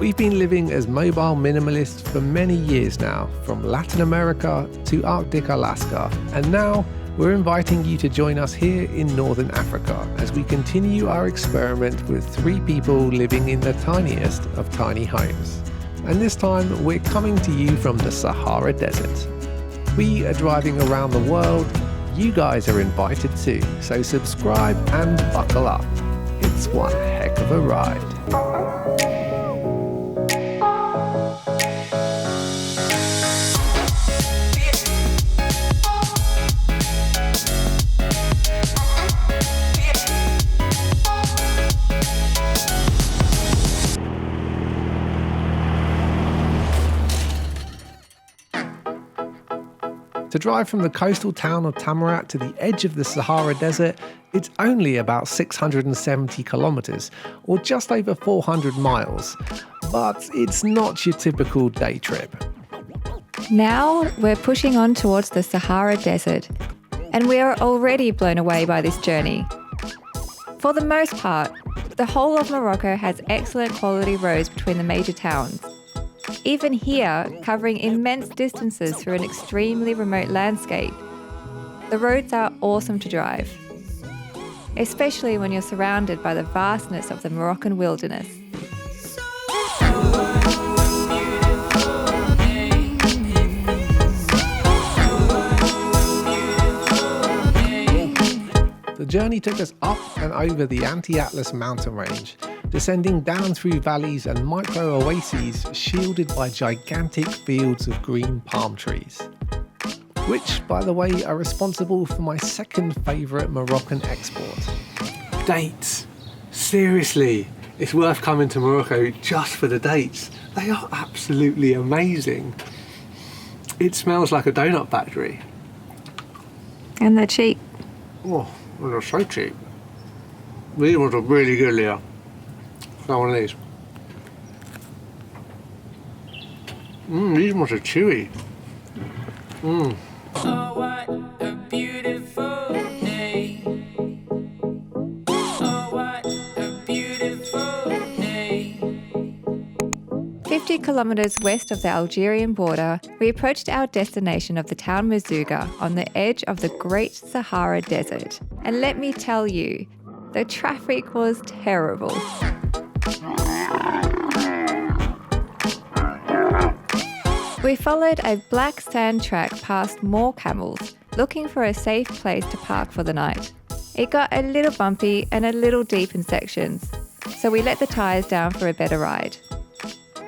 We've been living as mobile minimalists for many years now, from Latin America to Arctic Alaska, and now we're inviting you to join us here in Northern Africa as we continue our experiment with 3 people living in the tiniest of tiny homes. And this time we're coming to you from the Sahara Desert. We are driving around the world. You guys are invited too, so subscribe and buckle up. It's one heck of a ride. To drive from the coastal town of Tamarat to the edge of the Sahara Desert, it's only about 670 kilometers, or just over 400 miles. But it's not your typical day trip. Now we're pushing on towards the Sahara Desert, and we are already blown away by this journey. For the most part, the whole of Morocco has excellent quality roads between the major towns. Even here, covering immense distances through an extremely remote landscape, the roads are awesome to drive, especially when you're surrounded by the vastness of the Moroccan wilderness. The journey took us up and over the Anti-Atlas mountain range, descending down through valleys and micro-oases shielded by gigantic fields of green palm trees. Which, by the way, are responsible for my second favourite Moroccan export. Dates. Seriously, it's worth coming to Morocco just for the dates. They are absolutely amazing. It smells like a donut factory. And they're cheap. Oh, they're so cheap. These ones are really good, Leah. Try one of these. These ones are chewy. Oh, what a beautiful day. Oh, what a beautiful day. 50 kilometres west of the Algerian border, we approached our destination of the town Merzouga on the edge of the Great Sahara Desert. And let me tell you, the traffic was terrible. We followed a black sand track past more camels, looking for a safe place to park for the night. It got a little bumpy and a little deep in sections, so we let the tyres down for a better ride.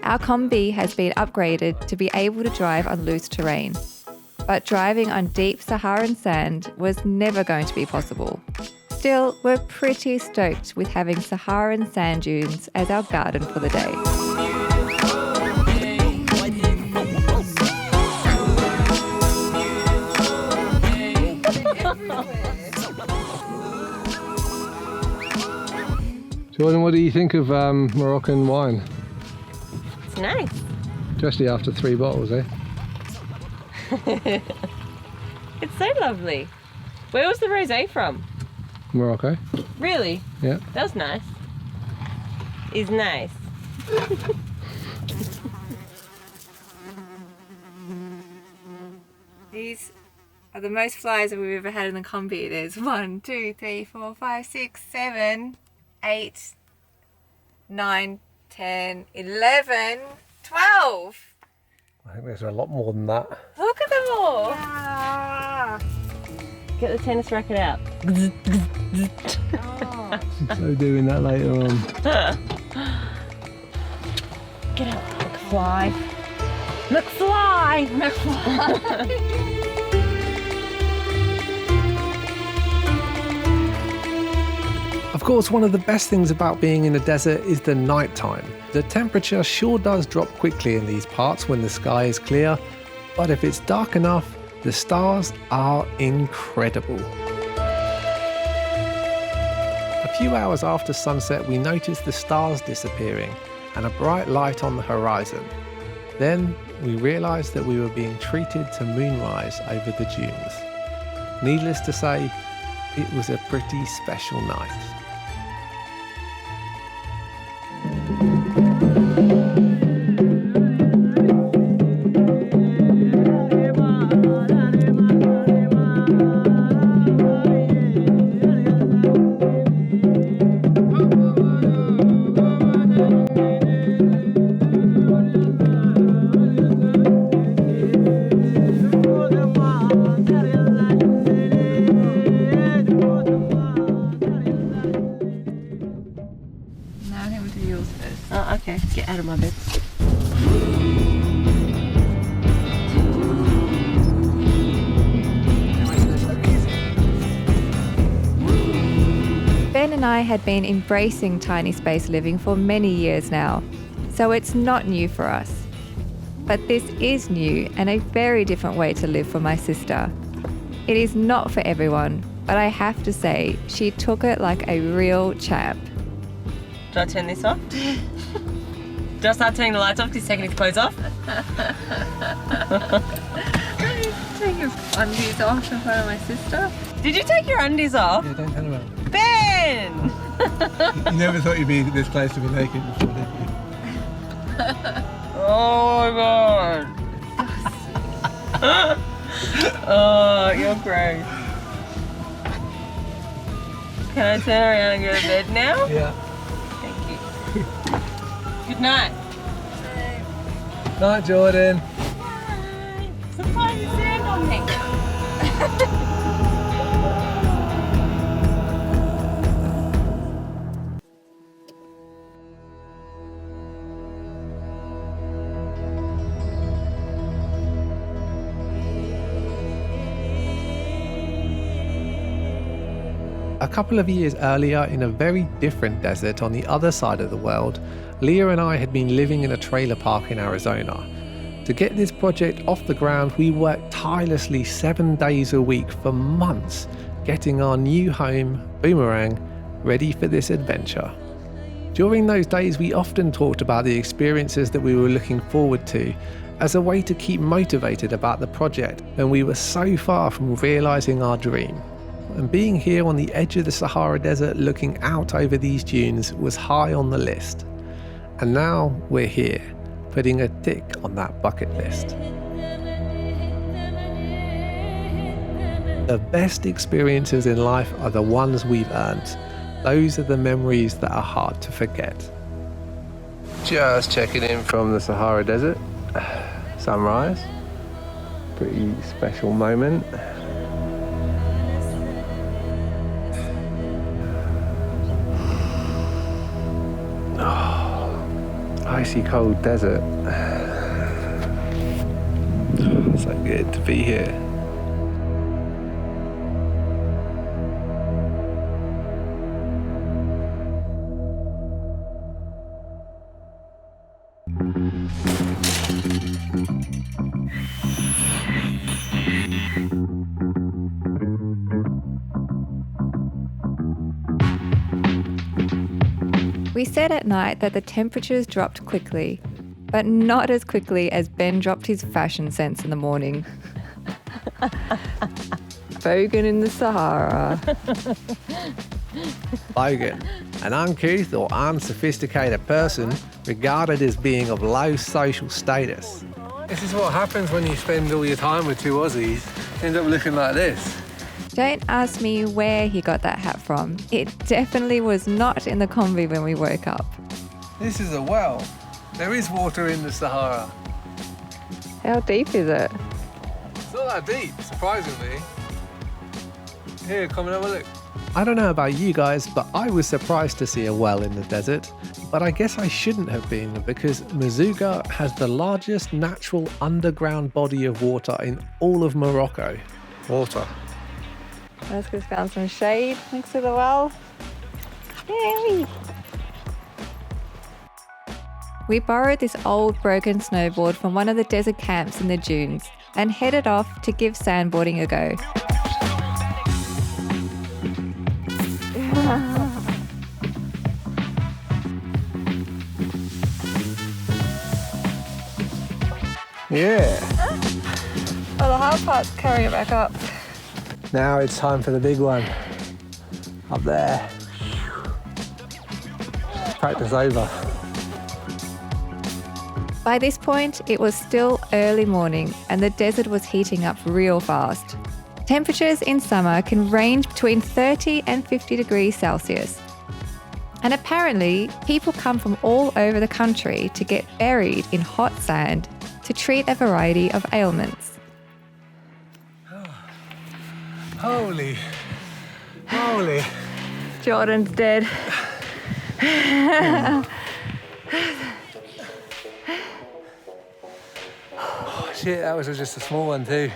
Our Kombi has been upgraded to be able to drive on loose terrain, but driving on deep Saharan sand was never going to be possible. Still, we're pretty stoked with having Saharan sand dunes as our garden for the day. Jordan, what do you think of Moroccan wine? It's nice. Especially after 3 bottles, eh? It's so lovely. Where was the rosé from? Morocco. Really? Yeah. That was nice. Is nice. These are the most flies that we've ever had in the Kombi. There's 1, 2, 3, 4, 5, 6, 7, 8, 9, 10, 11, 12. I think there's a lot more than that. Look at them all. Ah. Get the tennis racket out. Oh. So doing that later on. Get out, McFly. McFly! McFly! Of course, one of the best things about being in a desert is the night time. The temperature sure does drop quickly in these parts when the sky is clear, but if it's dark enough, the stars are incredible. A few hours after sunset, we noticed the stars disappearing and a bright light on the horizon. Then we realised that we were being treated to moonrise over the dunes. Needless to say, it was a pretty special night. Okay, get out of my bed. Ben and I had been embracing tiny space living for many years now, so it's not new for us. But this is new and a very different way to live for my sister. It is not for everyone, but I have to say, she took it like a real champ. Do I turn this off? Do I start turning the lights off because he's taking his clothes off? Take your undies off in front of my sister. Did you take your undies off? Yeah, don't turn around. Ben! You never thought you'd be this close to be naked before, did you? Oh my god. Oh, you're gross. Can I turn around and go to bed now? Yeah. Thank you. Good night. Night, Jordan. Sometimes you stand on me. A couple of years earlier, in a very different desert on the other side of the world, Leah and I had been living in a trailer park in Arizona. To get this project off the ground, we worked tirelessly 7 days a week for months, getting our new home, Boomerang, ready for this adventure. During those days, we often talked about the experiences that we were looking forward to as a way to keep motivated about the project when we were so far from realizing our dream. And being here on the edge of the Sahara Desert looking out over these dunes was high on the list. And now we're here, putting a tick on that bucket list. The best experiences in life are the ones we've earned. Those are the memories that are hard to forget. Just checking in from the Sahara Desert. Sunrise. Pretty special moment. Icy cold desert. So good to be here. We said at night that the temperatures dropped quickly, but not as quickly as Ben dropped his fashion sense in the morning. Bogan in the Sahara. Bogan, an uncouth or unsophisticated person regarded as being of low social status. This is what happens when you spend all your time with two Aussies. End up looking like this. Don't ask me where he got that hat from. It definitely was not in the Kombi when we woke up. This is a well. There is water in the Sahara. How deep is it? It's not that deep, surprisingly. Here, come and have a look. I don't know about you guys, but I was surprised to see a well in the desert. But I guess I shouldn't have been, because Merzouga has the largest natural underground body of water in all of Morocco. Water. Let's just found some shade next to the well. Yay! We borrowed this old broken snowboard from one of the desert camps in the dunes and headed off to give sandboarding a go. Yeah. Oh, the hard part's carrying it back up. Now it's time for the big one. Up there. Practice over. By this point, it was still early morning and the desert was heating up real fast. Temperatures in summer can range between 30 and 50 degrees Celsius. And apparently, people come from all over the country to get buried in hot sand to treat a variety of ailments. Holy. Holy. Jordan's dead. Oh shit, that was just a small one too.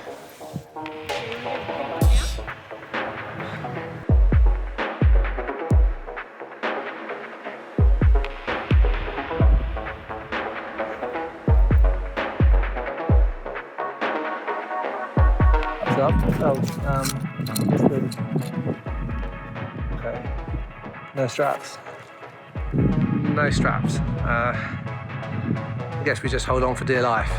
What's up? Okay. No straps. No straps. I guess we just hold on for dear life.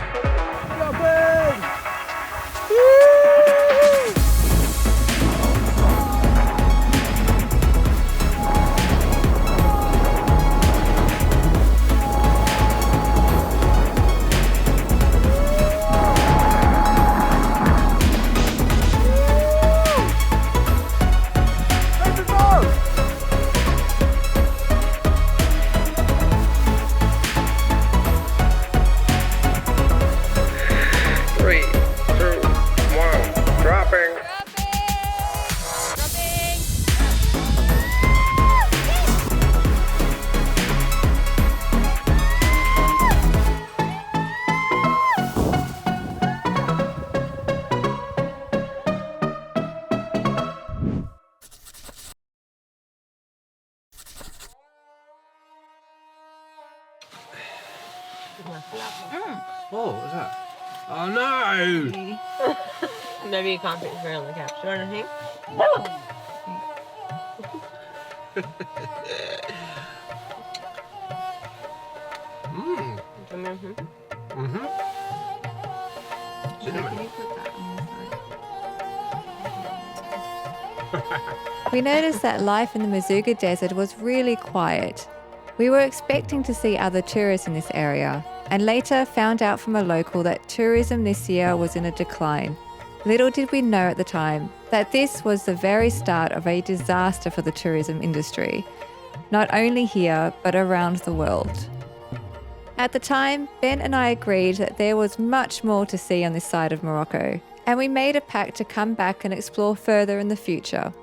Oh, what's that? Oh no! Maybe you can't put your on the couch. Do you want anything? We noticed that life in the Mazuga Desert was really quiet. We were expecting to see other tourists in this area, and later found out from a local that tourism this year was in a decline. Little did we know at the time that this was the very start of a disaster for the tourism industry, not only here, but around the world. At the time, Ben and I agreed that there was much more to see on this side of Morocco, and we made a pact to come back and explore further in the future.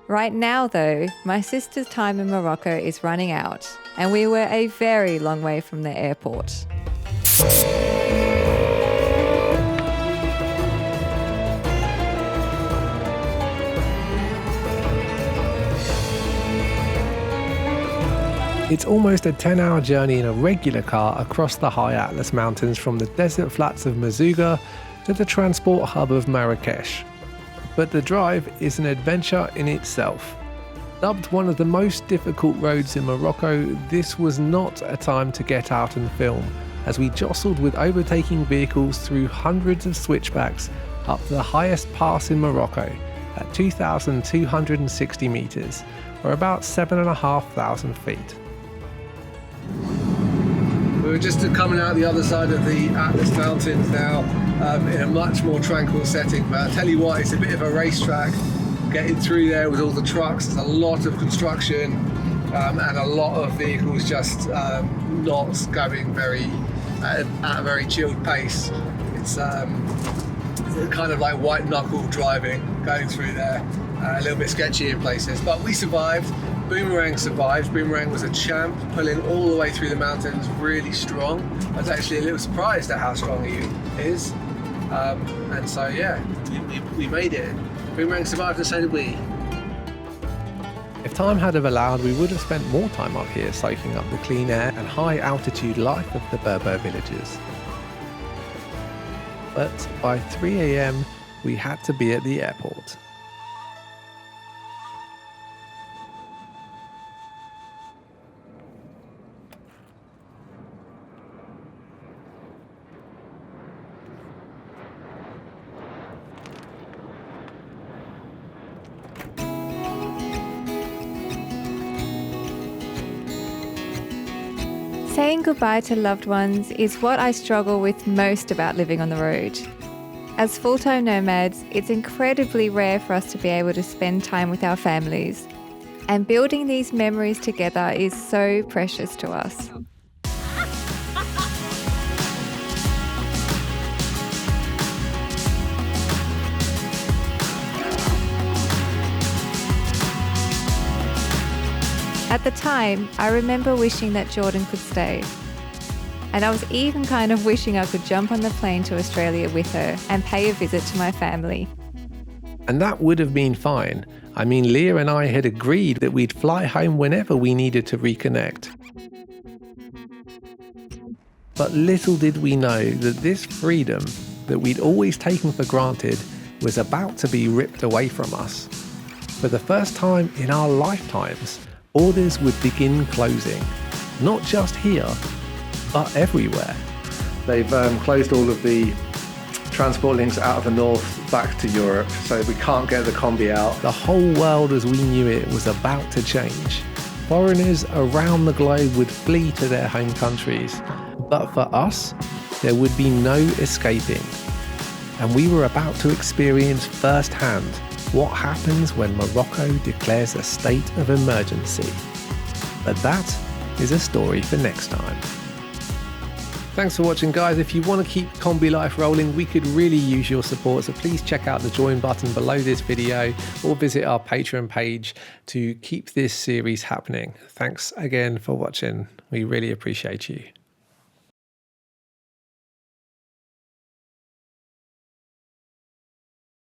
Right now, though, my sister's time in Morocco is running out, and we were a very long way from the airport. It's almost a 10-hour journey in a regular car across the high Atlas Mountains from the desert flats of Mazuga to the transport hub of Marrakesh. But the drive is an adventure in itself. Dubbed one of the most difficult roads in Morocco, this was not a time to get out and film, as we jostled with overtaking vehicles through hundreds of switchbacks up the highest pass in Morocco at 2,260 metres, or about 7,500 feet. We're just coming out the other side of the Atlas Mountains now, in a much more tranquil setting, but I'll tell you what, it's a bit of a racetrack. Getting through there with all the trucks, there's a lot of construction and a lot of vehicles just not going at a very chilled pace. It's kind of like white knuckle driving going through there, a little bit sketchy in places, but we survived. Boomerang survived. Boomerang was a champ, pulling all the way through the mountains really strong. I was actually a little surprised at how strong he is. And so yeah, we made it. Boomerang survived and so did we. If time had have allowed, we would have spent more time up here soaking up the clean air and high altitude life of the Berber villages. But by 3 AM, we had to be at the airport. Saying goodbye to loved ones is what I struggle with most about living on the road. As full-time nomads, it's incredibly rare for us to be able to spend time with our families, and building these memories together is so precious to us. At the time, I remember wishing that Jordan could stay. And I was even kind of wishing I could jump on the plane to Australia with her and pay a visit to my family. And that would have been fine. I mean, Leah and I had agreed that we'd fly home whenever we needed to reconnect. But little did we know that this freedom that we'd always taken for granted was about to be ripped away from us. For the first time in our lifetimes, borders would begin closing. Not just here, but everywhere. They've closed all of the transport links out of the north back to Europe, so we can't get the Kombi out. The whole world as we knew it was about to change. Foreigners around the globe would flee to their home countries, but for us, there would be no escaping. And we were about to experience firsthand what happens when Morocco declares a state of emergency. But that is a story for next time. Thanks for watching, guys. If you want to keep Kombi Life rolling, we could really use your support, so please check out the join button below this video or visit our Patreon page to keep this series happening. Thanks again for watching. We really appreciate you.